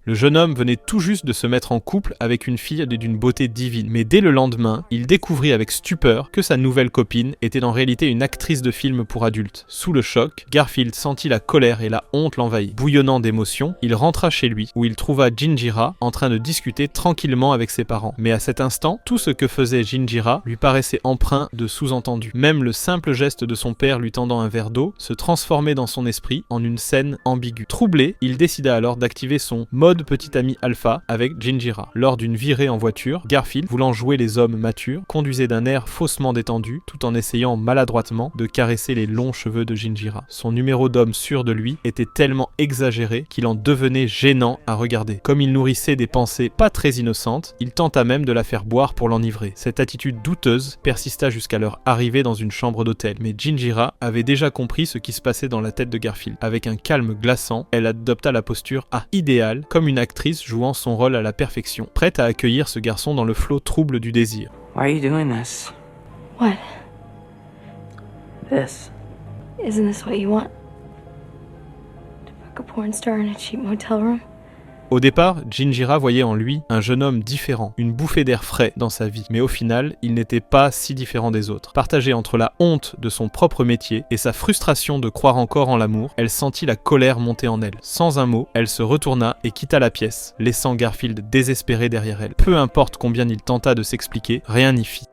Le jeune homme venait tout juste de se mettre en couple avec une fille d'une beauté divine. Mais dès le lendemain, il découvrit avec stupeur que sa nouvelle copine était en réalité une actrice de film pour adultes. Sous le choc, Garfield sentit la colère et la honte l'envahir. Bouillonnant d'émotions, il rentra chez lui, où il trouva Jinjira en train de discuter tranquillement avec ses parents. Mais à cet instant, tout ce que faisait Jinjira lui paraissait empreint de sous-entendus. Même le simple geste de son père lui tendant un verre d'eau se transformait dans son esprit en une scène ambiguë. Troublé, il décida alors d'activer son mode petit ami alpha avec Jinjira. Lors d'une virée en voiture, Garfield, voulant jouer les hommes matures, conduisait d'un air faussement détendu tout en essayant maladroitement de caresser les longs cheveux de Jinjira. Son numéro d'homme sûr de lui était tellement exagéré qu'il en devenait gênant à regarder. Comme il nourrissait des pensées pas très innocentes, il tenta même de la faire boire pour l'enivrer. Cette attitude douteuse persista jusqu'à leur arrivée dans une chambre d'hôtel. Mais Jinjira avait déjà compris ce qui se passait dans la tête de Garfield. Avec un calme glaçant, elle adopta la posture idéale, comme une actrice jouant son rôle à la perfection, prête à accueillir ce garçon dans le flot trouble du désir. Why are you doing this? What? This. Isn't this what you want? To fuck a porn star in a cheap motel room? Au départ, Jinjira voyait en lui un jeune homme différent, une bouffée d'air frais dans sa vie. Mais au final, il n'était pas si différent des autres. Partagée entre la honte de son propre métier et sa frustration de croire encore en l'amour, elle sentit la colère monter en elle. Sans un mot, elle se retourna et quitta la pièce, laissant Garfield désespéré derrière elle. Peu importe combien il tenta de s'expliquer, rien n'y fit.